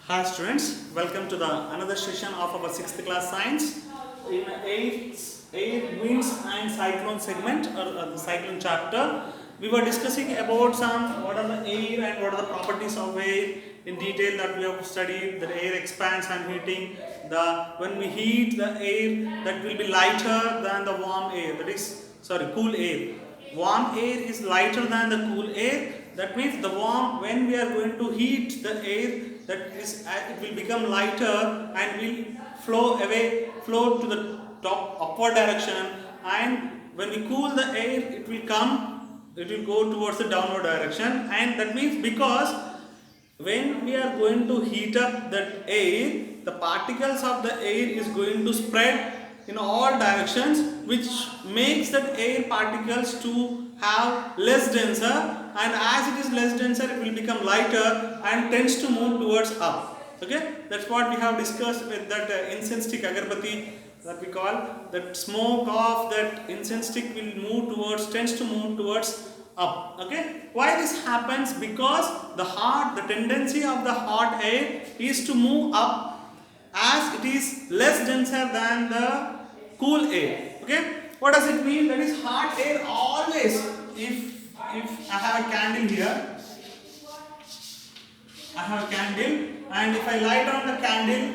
Hi students, welcome to the another session of our 6th class science in air, winds and cyclone segment or the cyclone chapter. We were discussing about some what are the air and what are the properties of air in detail that we have studied. The air expands and heating. When we heat the air, that will be lighter than the warm air. That is cool air. Warm air is lighter than the cool air. That means the warm, when we are going to heat the air, that is it will become lighter and will flow to the top upward direction, and when we cool the air, it will go towards the downward direction. And that means because when we are going to heat up that air, the particles of the air is going to spread in all directions, which makes that air particles to have less denser, and as it is less denser, it will become lighter and tends to move towards up. Okay, that's what we have discussed with that incense stick agarbatti that we call. That smoke of that incense stick will tends to move towards up. Okay, why this happens? Because the tendency of the hot air is to move up, as it is less denser than the cool air. Okay, what does it mean? That is, hot air always, if I have a candle here, I have a candle, and if I light on the candle,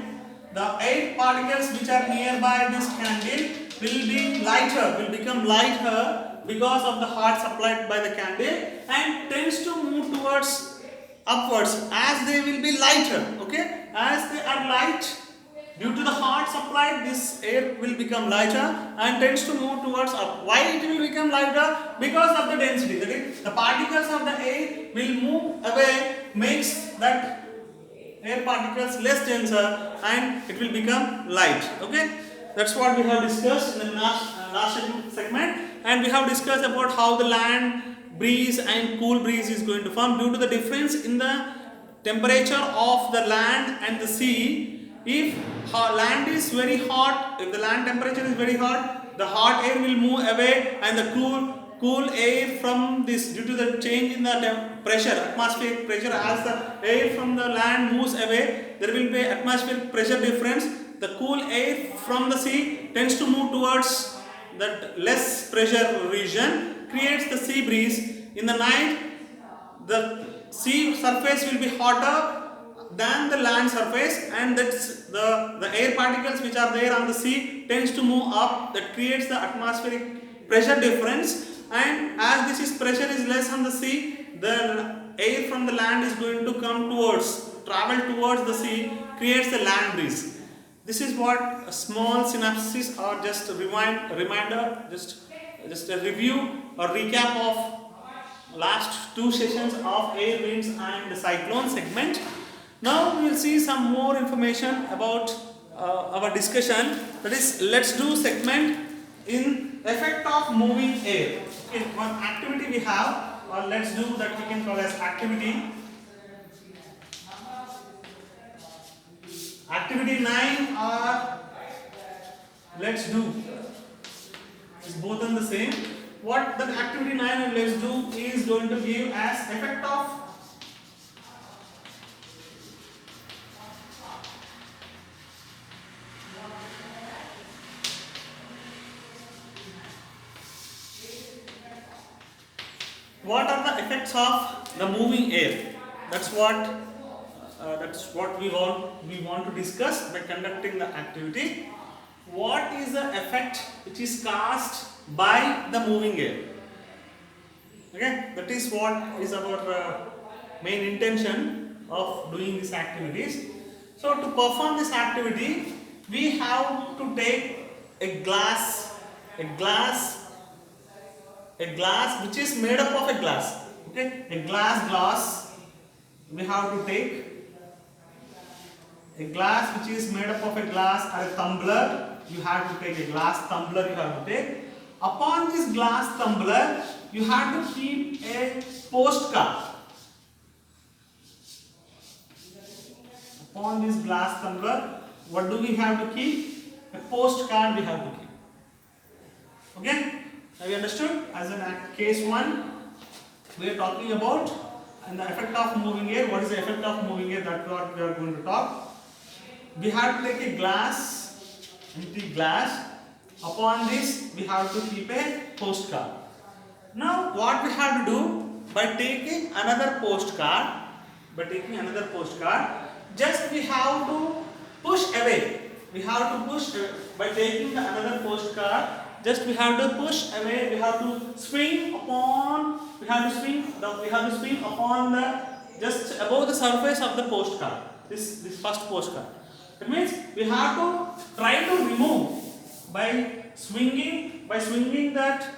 the air particles which are nearby this candle will become lighter because of the heat supplied by the candle, and tends to move towards upwards as they will be lighter. Okay, as they are light, due to the heat supplied, this air will become lighter and tends to move towards up. Why it will become lighter? Because of the density. That is, the particles of the air will move away, makes that air particles less denser, and it will become light. Okay, that's what we have discussed in the last segment, and we have discussed about how the land breeze and cool breeze is going to form due to the difference in the temperature of the land and the sea. If land is very hot, if the land temperature is very hot, the hot air will move away, and the cool air from this, due to the change in the pressure, atmospheric pressure, as the air from the land moves away, there will be atmospheric pressure difference. The cool air from the sea tends to move towards that less pressure region, creates the sea breeze. In the night, the sea surface will be hotter than the land surface, and that's the air particles which are there on the sea tends to move up. That creates the atmospheric pressure difference, and as this is pressure is less on the sea, the air from the land is going to travel towards the sea, creates the land breeze. This is what a small synopsis, or just a reminder, just a review or recap of last two sessions of air, winds and the cyclone segment. Now we will see some more information about our discussion. That is, let's do segment in effect of moving air. Okay, one activity we have, or let's do that we can call as activity. Activity 9, or let's do, is both on the same. What the activity 9 and let's do is going to give as effect of what are the effects of the moving air. That's what we want to discuss by conducting the activity. What is the effect which is caused by the moving air? Okay, that is what is our main intention of doing these activities. So to perform this activity, we have to take a glass which is made up of a glass. Okay, a glass. We have to take a glass which is made up of a glass, or a tumbler. You have to take a glass tumbler. You have to take. Upon this glass tumbler, you have to keep a postcard. Upon this glass tumbler, what do we have to keep? A postcard we have to keep. Okay? Have you understood? As in case 1, we are talking about And the effect of moving air, what is the effect of moving air? That's what we are going to talk. We have to take a glass, empty glass. Upon this, we have to keep a postcard. Now, what we have to do by taking another postcard, just we have to push away. We have to push by taking the another postcard. Just we have to push away. We have to swing upon. We have to swing upon the just above the surface of the postcard. This first postcard. That means we have to try to remove by swinging that.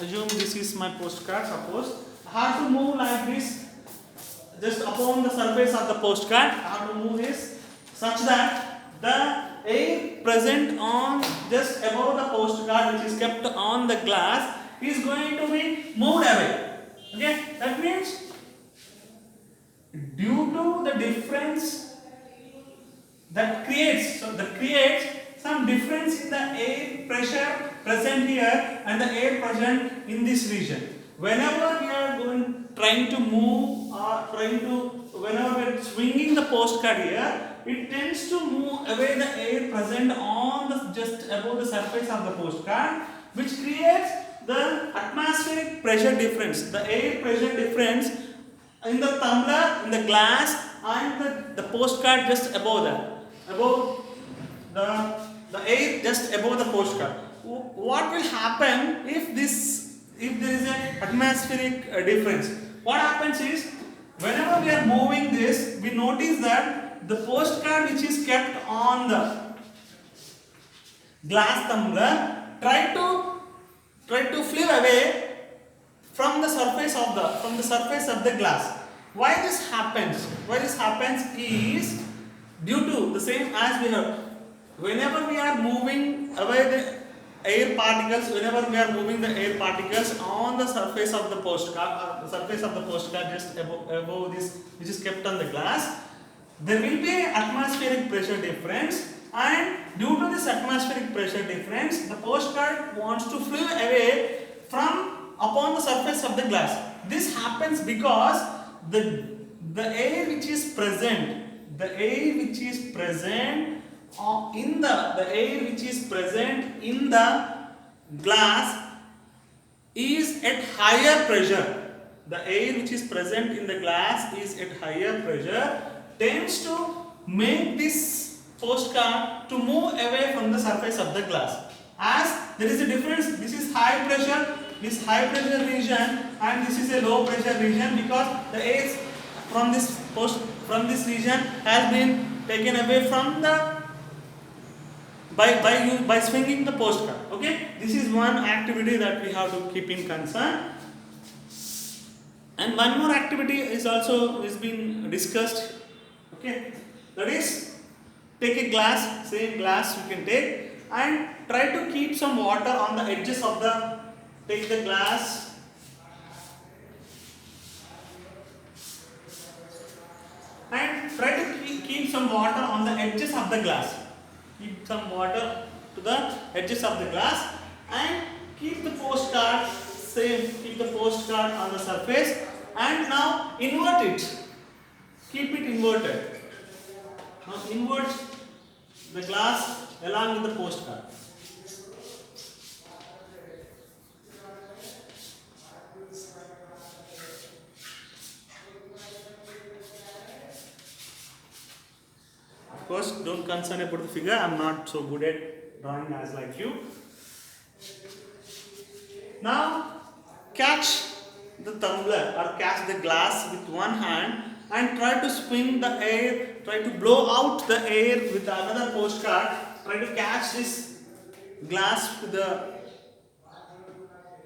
Assume this is my postcard. Suppose I have to move like this, just upon the surface of the postcard. I have to move this such that the air present on just above the postcard, which is kept on the glass, is going to be moved away. Okay, that means due to the difference that creates some difference in the air pressure present here and the air present in this region. Whenever we are whenever we are swinging the postcard here, it tends to move away the air present on the just above the surface of the postcard, which creates the atmospheric pressure difference, the air pressure difference in the tumbler, in the glass, and the postcard just above that, above the air just above the postcard. What will happen if there is an atmospheric difference? What happens is, whenever we are moving this, we notice that the postcard which is kept on the glass tumbler try to fly away from the surface of the glass. Why this happens? Is due to the same as we have. Whenever we are moving away the air particles, on the surface of the postcard, just above this, which is kept on the glass, there will be atmospheric pressure difference, and due to this atmospheric pressure difference, the postcard wants to fly away from upon the surface of the glass. This happens because the air which is present in the glass is at higher pressure. The air which is present in the glass is at higher pressure, tends to make this postcard to move away from the surface of the glass. As there is a difference, this is high pressure region, and this is a low pressure region, because the air from this region has been taken away from the by swinging the postcard. Okay, this is one activity that we have to keep in concern. And one more activity is been discussed. Okay, that is, take a glass, same glass you can take, and try to keep some water on the edges of take the glass and try to keep some water on the edges of the glass. Keep some water to the edges of the glass and keep the postcard on the surface, and now invert it. Keep it inverted. Now invert the glass along with the postcard. Of course, don't concern about the figure. I'm not so good at drawing as like you. Now catch the tumbler or catch the glass with one hand and try to spin the air, try to blow out the air with another postcard. Try to catch this glass with the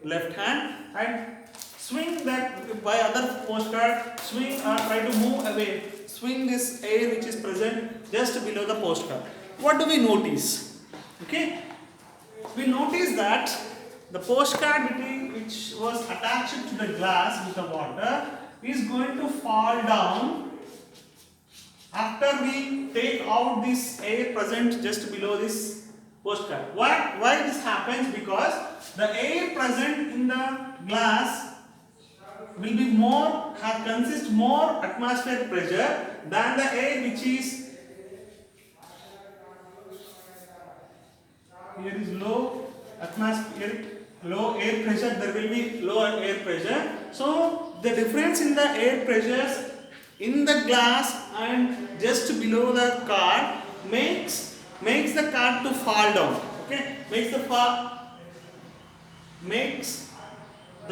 left hand and swing that by other postcard, swing or try to move away. Swing this air which is present just below the postcard. What do we notice? Okay, we notice that the postcard which was attached to the glass with the water is going to fall down after we take out this air present just below this postcard. Why this happens? Because the air present in the glass will be more, consist more atmospheric pressure than the air which is here is low atmospheric, low air pressure, there will be lower air pressure. So the difference in the air pressures in the glass and just below the card makes the card to fall down. Okay, makes the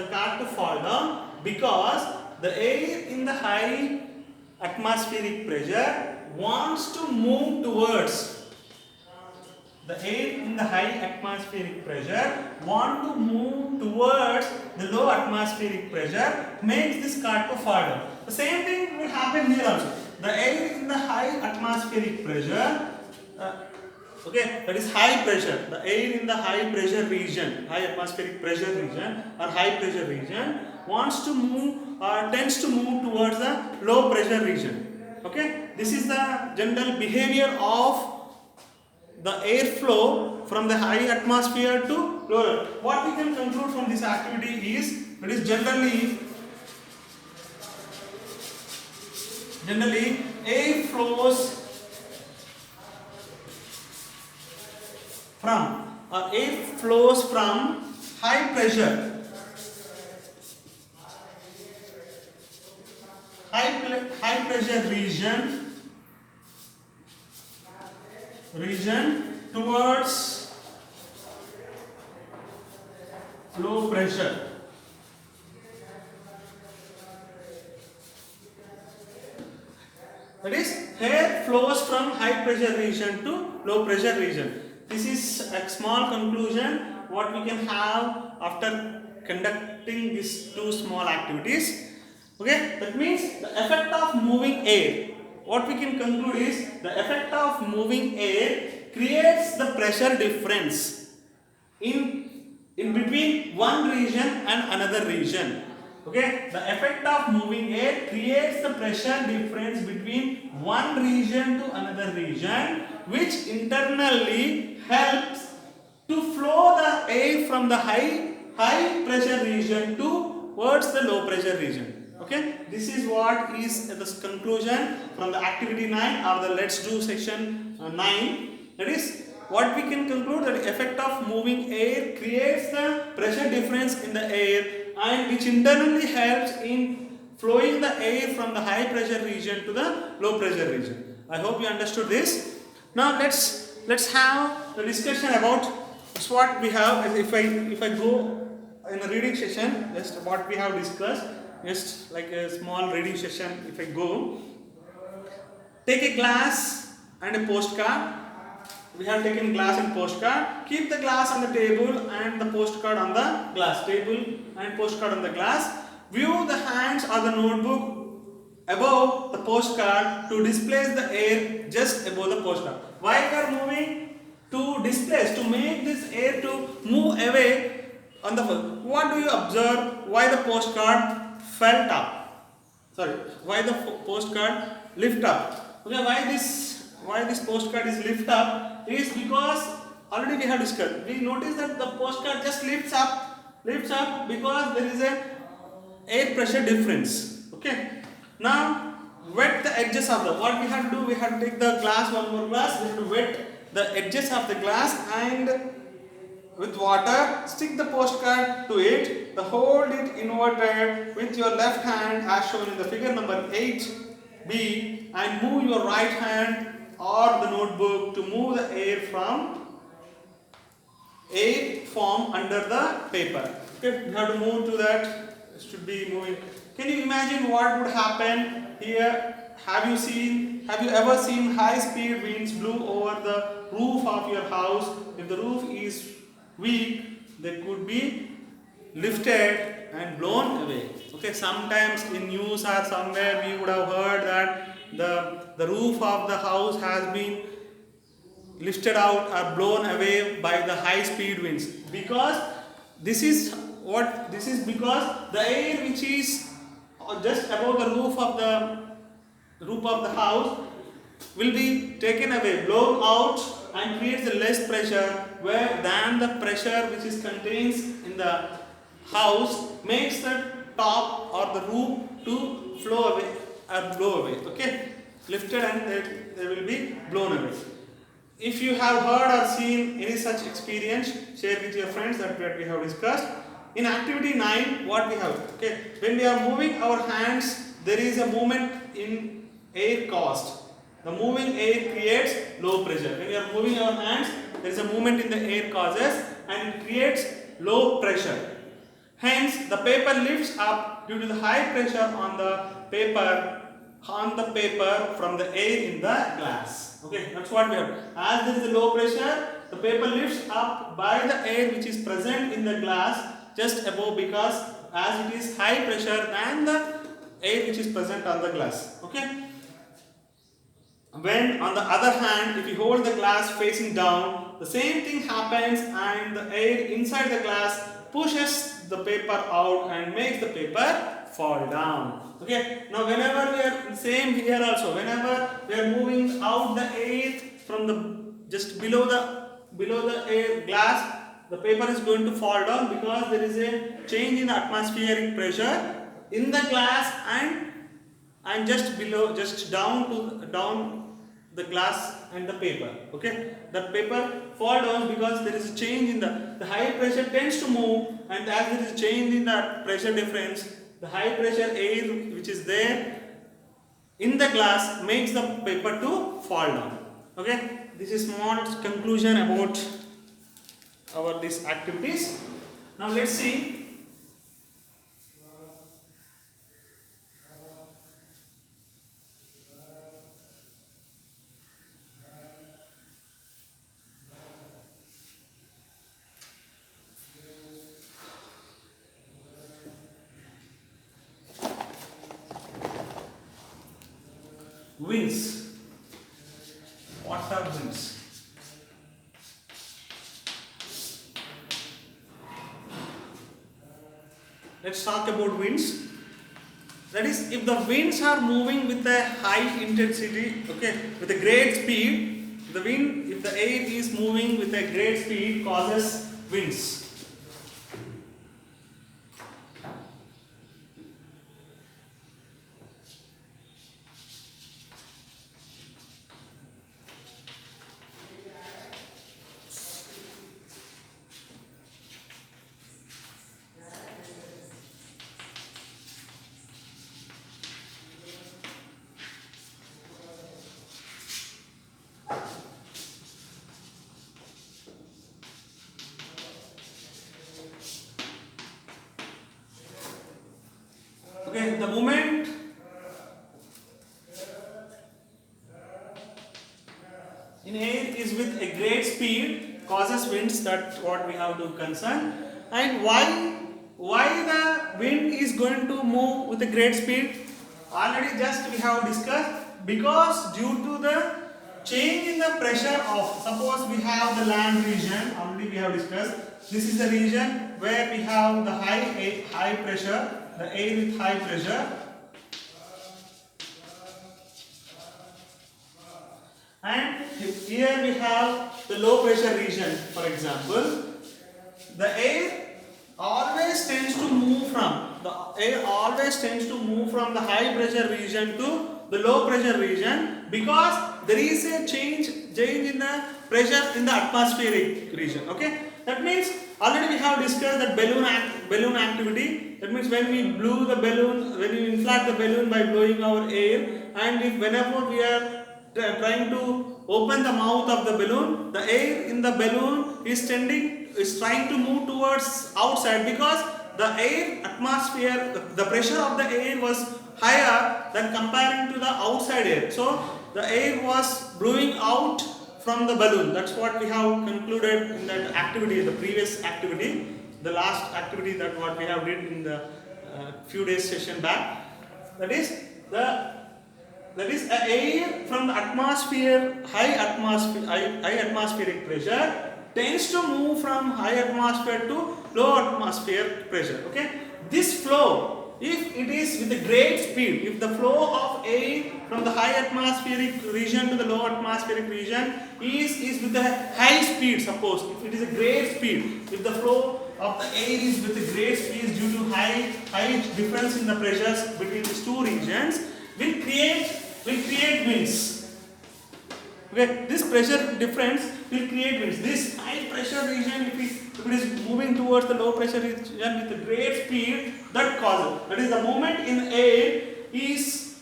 card to fall down because the air in the high atmospheric pressure wants to move towards the air in the high atmospheric pressure want to move towards the low atmospheric pressure, makes this card to fall down. The same thing will happen here also. The air in the high atmospheric pressure, okay, that is high pressure. The air in the high pressure region, high atmospheric pressure region or high pressure region wants to move or tends to move towards the low pressure region. Okay, this is the general behavior of the airflow from the high atmosphere to lower. What we can conclude from this activity is that is generally air flows from high pressure region towards low pressure. That is, air flows from high pressure region to low pressure region. This is a small conclusion what we can have after conducting these two small activities. Okay, that means the effect of moving air. What we can conclude is the effect of moving air creates the pressure difference in between one region and another region. Okay, the effect of moving air creates the pressure difference between one region to another region, which internally helps to flow the air from the high pressure region towards the low pressure region. Okay, this is what is the conclusion from the activity 9 or the let's do section 9. That is, what we can conclude that the effect of moving air creates the pressure difference in the air and which internally helps in flowing the air from the high pressure region to the low pressure region. I hope you understood this. Now let's have the discussion about what we have. If I go in a reading session, just what we have discussed, just like a small reading session. If I go, take a glass and a postcard. We have taken glass and postcard. Keep the glass on the table and the postcard on the glass. Table and postcard on the glass. View the hands or the notebook above the postcard to displace the air just above the postcard. Why we are moving? To displace, to make this air to move away on the first. What do you observe? Why the postcard felt up? Sorry, why the postcard lift up? Okay, why this postcard is lift up is because already we have discussed. We notice that the postcard just lifts up because there is a air pressure difference. Okay. Now wet the edges of the. What we have to do? We have to take the glass, one more glass. We have to wet the edges of the glass and with water stick the postcard to it. Hold it inverted with your left hand as shown in the figure number 8b and move your right hand or the notebook to move the air form under the paper. Okay, you have to move to that. It should be moving. Can you imagine what would happen here? Have you ever seen high speed winds blew over the roof of your house? If the roof is weak, they could be lifted and blown away. Okay, sometimes in news or somewhere we would have heard that the roof of the house has been lifted out or blown away by the high speed winds, because this is because the air which is just above the roof of the house will be taken away, blown out, and creates the less pressure than the pressure which is contains in the house, makes the top or the roof to flow away or blow away. Okay, lifted and they will be blown away. If you have heard or seen any such experience, share with your friends that we have discussed. In activity 9, what we have? Okay, when we are moving our hands, there is a movement in air caused. The moving air creates low pressure. When we are moving our hands, there is a movement in the air causes and it creates low pressure. Hence, the paper lifts up due to the high pressure on the paper from the air in the glass. Okay, that's what we have. As there is a low pressure, the paper lifts up by the air which is present in the glass just above, because as it is high pressure than the air which is present on the glass. Okay. When on the other hand, if you hold the glass facing down, the same thing happens and the air inside the glass pushes the paper out and makes the paper fall down. Okay. Now whenever we are same here also, whenever we are moving out the air from the just below the air glass, the paper is going to fall down because there is a change in the atmospheric pressure in the glass and just below, just down the glass and the paper. Okay, the paper fall down because there is a change in the high pressure tends to move, and as there is a change in the pressure difference, the high pressure air which is there in the glass makes the paper to fall down. Okay, this is small conclusion about our these activities. Now let's see. Winds. What are winds? Let's talk about winds. That is, if the winds are moving with a high intensity, okay, with a great speed, the wind, if the air is moving with a great speed, causes winds. Okay, the movement in air is with a great speed causes winds. That's what we have to concern. And why the wind is going to move with a great speed? Already just we have discussed, because due to the change in the pressure of, suppose we have the land region, already we have discussed, this is the region where we have the high pressure, the air with high pressure, and here we have the low pressure region. For example, the air always tends to move from the high pressure region to the low pressure region, because there is a change in the pressure in the atmospheric region. Okay, that means already we have discussed that balloon activity. That means when we blow the balloon, when we inflate the balloon by blowing our air, and whenever we are trying to open the mouth of the balloon, the air in the balloon is trying to move towards outside, because the air atmosphere, the pressure of the air was higher than comparing to the outside air. So the air was blowing out from the balloon. That's what we have concluded in that activity, the previous activity, the last activity that what we have did in the few days session back. That is air from the atmosphere, high atmospheric pressure tends to move from high atmosphere to low atmospheric pressure. Okay, this flow, if it is with a great speed, if the flow of air from the high atmospheric region to the low atmospheric region is with a high speed, suppose if it is a great speed, if the flow of the air is with a great speed due to high difference in the pressures between these two regions will create winds. Okay, this pressure difference will create winds. This high pressure region, if it is moving towards the low pressure region with a great speed, that causes. That is, the movement in air is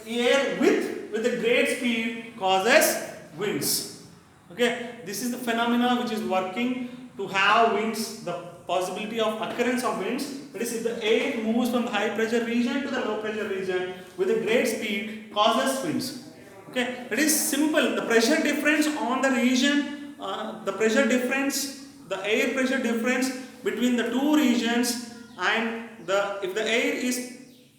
air with a great speed causes winds. Okay, this is the phenomena which is working to have winds. The possibility of occurrence of winds. That is, if the air moves from the high pressure region to the low pressure region with a great speed, causes winds. Okay, it is simple. The pressure difference on the region, the air pressure difference between the two regions, and if the air is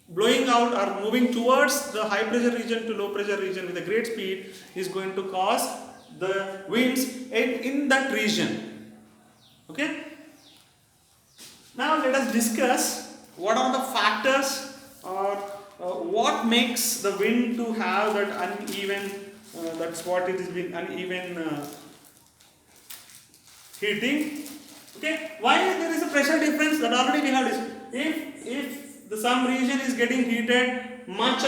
blowing out or moving towards the high pressure region to low pressure region with a great speed, is going to cause the winds in that region. Okay. Now let us discuss what are the factors or what makes the wind to have that uneven, that's what it is been uneven heating. Okay, why there is a pressure difference, that already we have discussed. If some region is getting heated much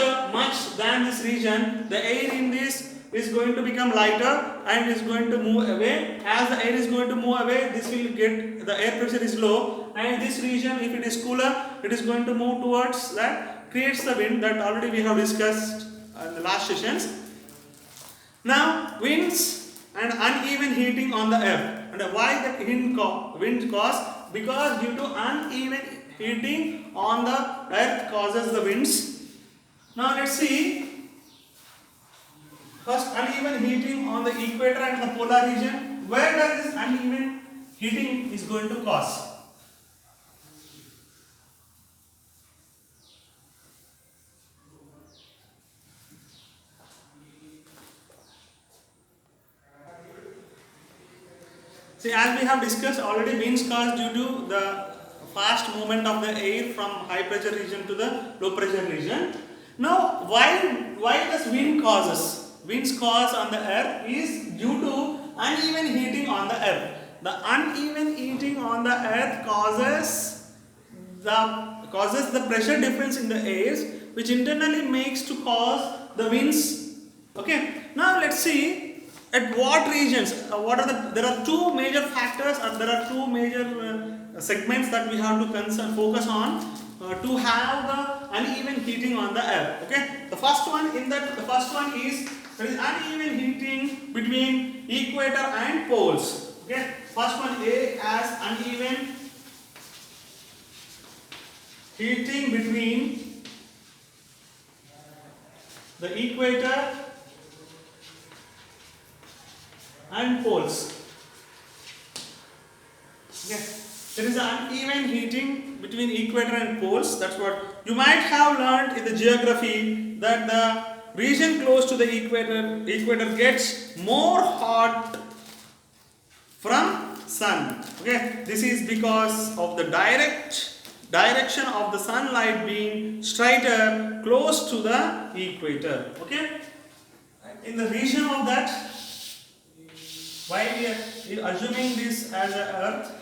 than this region, the air in this is going to become lighter and is going to move away. As the air is going to move away, this will get, the air pressure is low, and this region, if it is cooler, it is going to move towards that, creates the wind, that already we have discussed in the last sessions. Now, winds and uneven heating on the earth. And why the wind cause? Because due to uneven heating on the earth causes the winds. Now let's see. First, uneven heating on the equator and the polar region. Where does this uneven heating is going to cause? See, as we have discussed already, winds caused due to the fast movement of the air from high pressure region to the low pressure region. Now, why does wind causes? Winds cause on the earth is due to uneven heating on the earth. The uneven heating on the earth causes the pressure difference in the air, which internally makes to cause the winds. Okay. Now let's see. At what regions? There are two major factors, or there are two major segments that we have to focus on to have the uneven heating on the earth. Okay. The first one is there is uneven heating between equator and poles. Okay. First one, A, as uneven heating between the equator and poles. Okay. There is an uneven heating between equator and poles. That's what you might have learned in the geography, that the region close to the equator gets more hot from sun. Okay. This is because of the direction of the sunlight being straighter close to the equator. Okay. In the region of that, why we are assuming this as the earth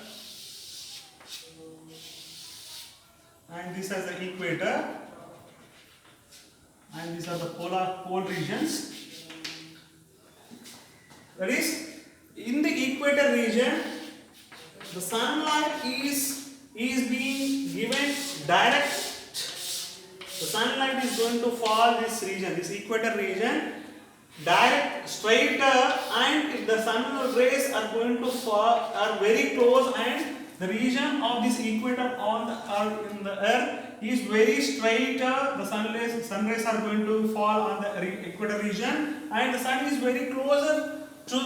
and this as the equator, and these are the pole regions. That is, in the equator region, the sunlight is being given direct. The sunlight is going to fall this region, this equator region, direct, straighter, and if the sun rays are going to fall, are very close, and the region of this equator in the earth is very straighter, the sun rays are going to fall on the equator region, and the sun is very closer to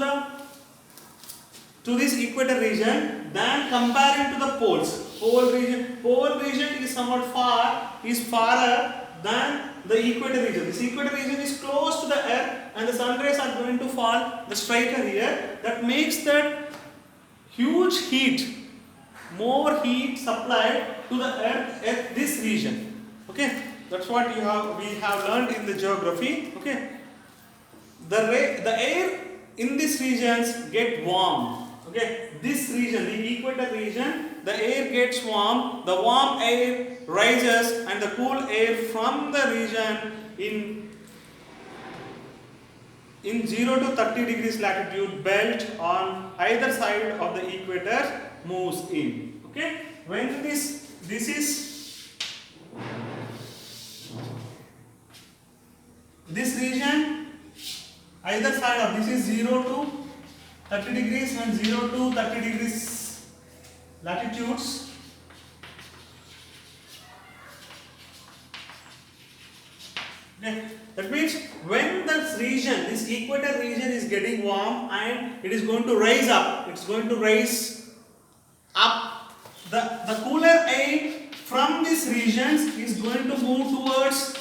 this equator region than comparing to the poles. Pole region is somewhat farther than the equator region. This equator region is close to the earth, and the sun rays are going to fall the straighter here. That makes that huge heat, more heat supplied to the earth at this region. Okay, that's what we have learned in the geography. Okay, the air in these regions get warm. Okay, this region region, the equator region, the air gets warm, the warm air rises and the cool air from the region in 0 to 30 degrees latitude belt on either side of the equator moves in. Okay, when this region, either side of this is 0 to 30 degrees and 0 to 30 degrees latitudes. Okay. That means when this region, this equator region is getting warm and it is going to rise up, it's going to rise up. The cooler air from these regions is going to move towards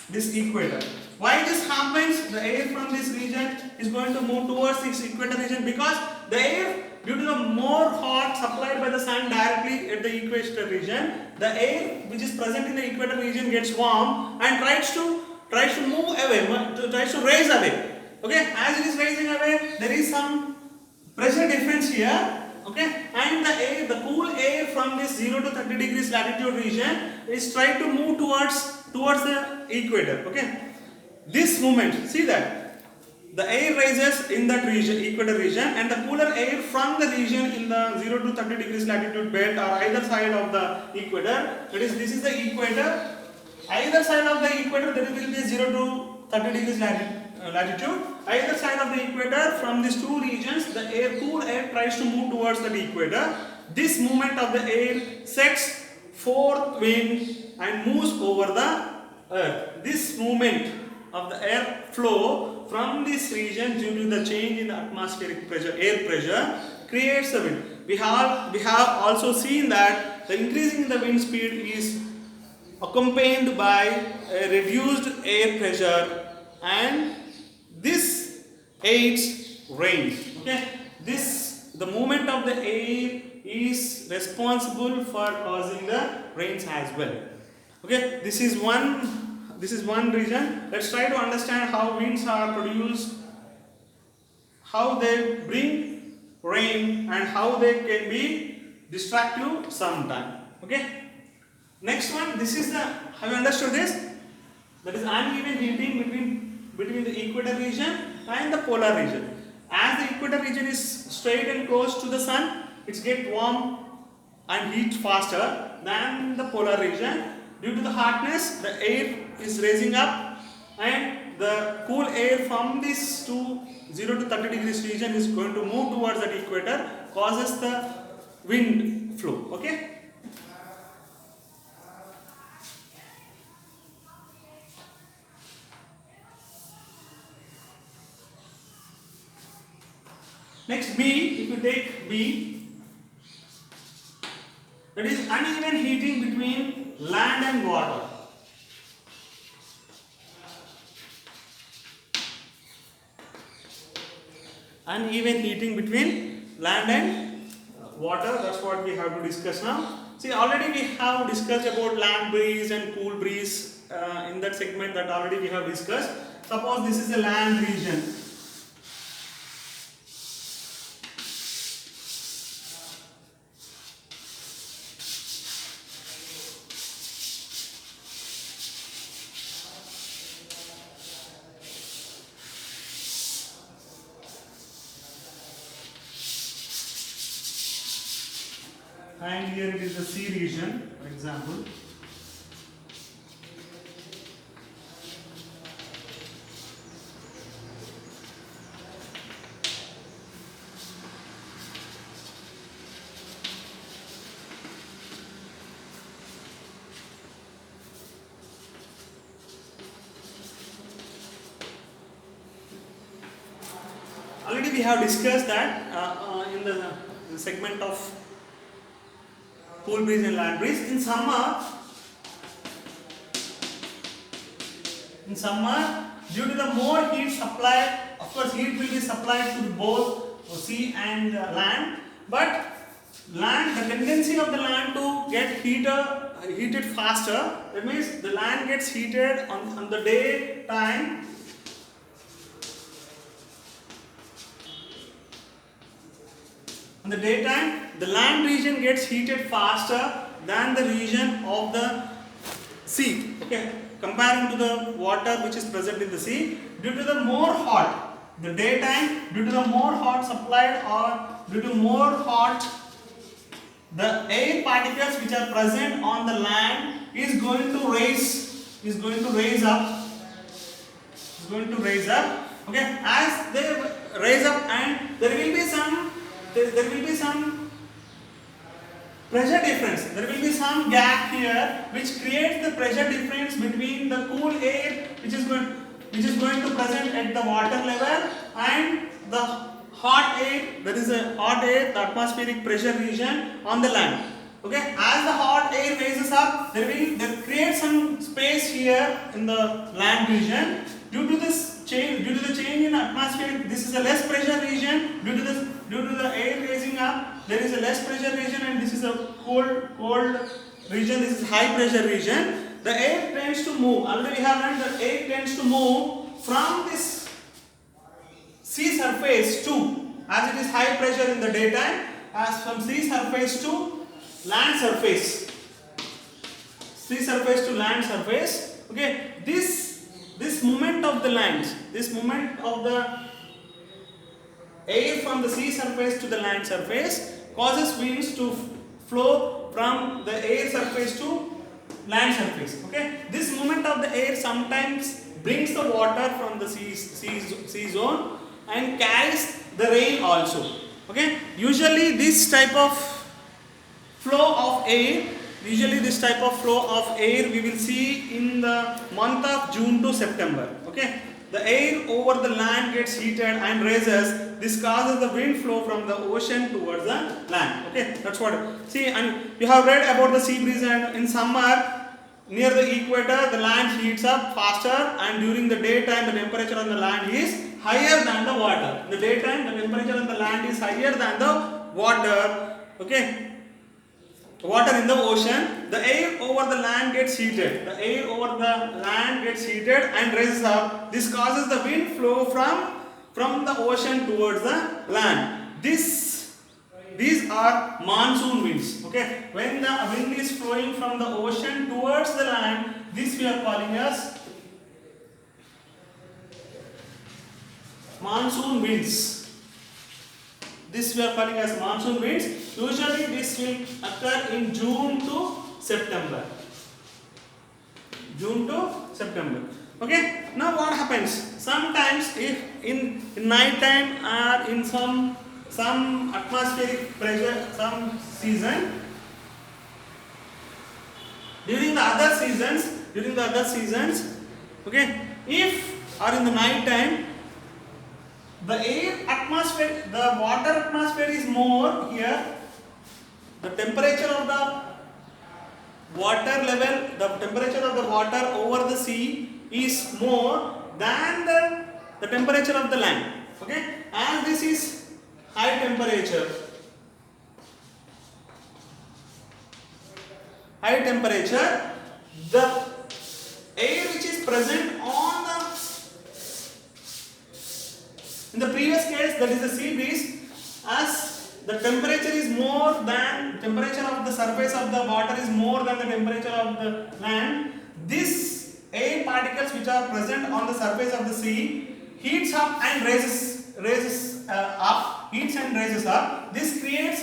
this equator. Why this happens? The air from this region is going to move towards this equator region because the air, due to the more hot supplied by the sun directly at the equator region, the air which is present in the equator region gets warm and tries to move away, tries to rise away. Okay, as it is rising away, there is some pressure difference here. Okay, and the cool air from this 0 to 30 degrees latitude region is trying to move towards the equator. Okay, this movement, see that the air rises in that region, equator region, and the cooler air from the region in the 0 to 30 degrees latitude belt or either side of the equator. That is, this is the equator. Either side of the equator there will be 0 to 30 degrees latitude. Either side of the equator, from these two regions, the cool air tries to move towards the equator. This movement of the air sets forth wind and moves over the earth. This movement of the air flow from this region due to the change in the atmospheric pressure, air pressure, creates the wind. We have also seen that the increasing in the wind speed is accompanied by a reduced air pressure, and this aids rain. Okay, the movement of the air is responsible for causing the rains as well. Okay, this is one region. Let's try to understand how winds are produced, how they bring rain, and how they can be destructive sometime. Okay, next one, this is have you understood this? That is uneven heating between the equator region and the polar region. As the equator region is straight and close to the sun, it gets warm and heat faster than the polar region. Due to the hotness, the air is raising up, and the cool air from this 0 to 30 degrees region is going to move towards that equator, causes the wind flow. Okay. Next, B, if you take B, that is uneven heating between land and water. Uneven heating between land and water, that's what we have to discuss now. See, already we have discussed about land breeze and cool breeze in that segment that already we have discussed. Suppose this is a land region. And here it is the sea region, for example. Already we have discussed that in the segment of cool breeze and land breeze. In summer, due to the more heat supply, of course heat will be supplied to both sea and land, but land, the tendency of the land to get heated faster. That means the land gets heated on the day time. In the daytime, the land region gets heated faster than the region of the sea. Okay, comparing to the water which is present in the sea, due to the more hot, the daytime, due to the more hot supplied or due to more hot, the air particles which are present on the land is going to raise up. Okay, as they raise up, and there will be some pressure difference. There will be some gap here which creates the pressure difference between the cool air which is going to present at the water level and the hot air, that is a hot air, the atmospheric pressure region on the land. Okay, as the hot air raises up, there creates some space here in the land region. Due to the change in atmosphere, this is a less pressure region. Due to the air raising up, there is a less pressure region, and this is a cold region. This is high pressure region. The air tends to move. Already we have learned that air tends to move from this sea surface to, as it is high pressure in the daytime, as from sea surface to land surface. Sea surface to land surface. Okay, this movement of the land, this movement of the air from the sea surface to the land surface causes winds to flow from the air surface to land surface. Okay, this movement of the air sometimes brings the water from the sea zone and carries the rain also. Okay, usually this type of flow of air we will see in the month of June to September. Okay, the air over the land gets heated and raises. This causes the wind flow from the ocean towards the land. Okay, that's what. See, and you have read about the sea breeze, and in summer near the equator the land heats up faster, and during the daytime the temperature on the land is higher than the water. In the daytime the temperature on the land is higher than the water. Okay, water in the ocean. The air over the land gets heated. The air over the land gets heated and raises up. This causes the wind flow from the ocean towards the land. These are monsoon winds. Okay, when the wind is flowing from the ocean towards the land, this we are calling as monsoon winds. This we are calling as monsoon winds. Usually this will occur in June to September. Okay, now what happens? Sometimes if in night time or in some atmospheric pressure, some season, during the other seasons, okay, if or in the night time, the water atmosphere is more here. The temperature of the water level, the temperature of the water over the sea is more than the temperature of the land. Okay, as this is high temperature, the air which is present on in the previous case, that is the sea breeze, as the temperature is more than temperature of the surface of the water is more than the temperature of the land, this air particles which are present on the surface of the sea heats up and raises up. This creates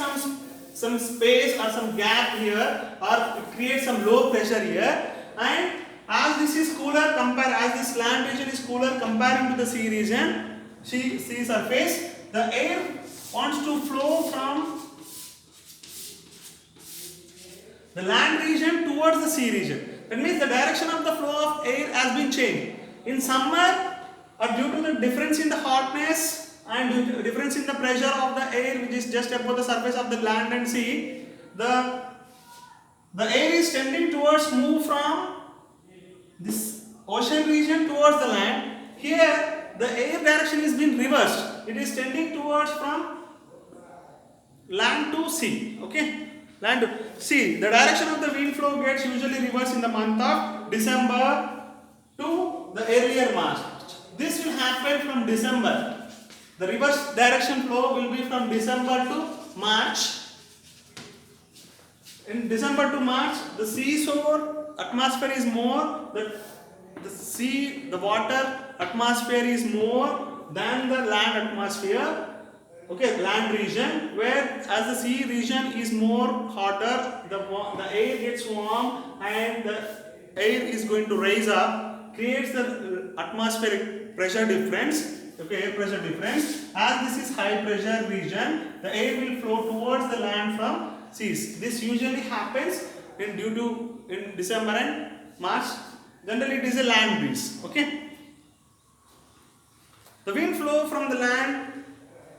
some space or some gap here, or it creates some low pressure here, and as this is cooler as this land region is cooler comparing to the sea region, sea surface, the air wants to flow from the land region towards the sea region. That means the direction of the flow of air has been changed. In summer, or due to the difference in the hotness and due to difference in the pressure of the air which is just above the surface of the land and sea, the air is tending towards move from this ocean region towards the land. Here the air direction is being reversed. It is tending towards from land to sea. Okay, land to sea. The direction of the wind flow gets usually reversed in the month of December to the earlier March. This will happen from December The reverse direction flow will be from December to March. In December to March, the seashore atmosphere is more, the water atmosphere is more than the land atmosphere. Okay, land region, where as the sea region is more hotter, the air gets warm and the air is going to rise up, creates the atmospheric pressure difference. Okay, air pressure difference. As this is high pressure region, the air will flow towards the land from seas. This usually happens in December and March. Generally, it is a land breeze. Okay. The wind flow from the land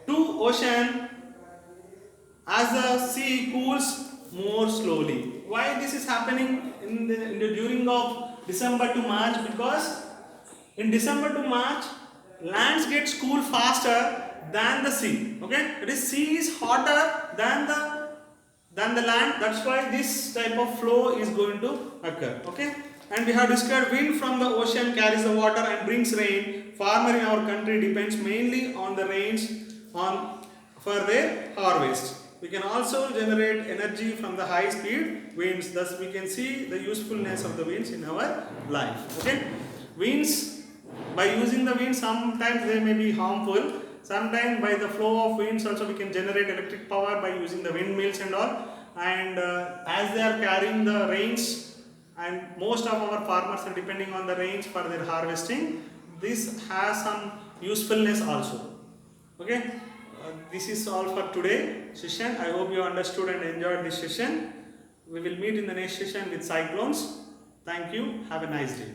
to ocean as the sea cools more slowly. Why this is happening during of December to March? Because in December to March, lands gets cool faster than the sea. Okay, it is sea is hotter than the land. That's why this type of flow is going to occur. Okay, and we have discussed wind from the ocean carries the water and brings rain. Farmer in our country depends mainly on the rains for their harvest. We can also generate energy from the high speed winds. Thus we can see the usefulness of the winds in our life. Okay, winds, by using the winds, sometimes they may be harmful. Sometimes by the flow of winds also we can generate electric power by using the windmills and all. And as they are carrying the rains, and most of our farmers are depending on the rains for their harvesting, this has some usefulness also. Okay, this is all for today session. I hope you understood and enjoyed this session. We will meet in the next session with cyclones. Thank you. Have a nice day.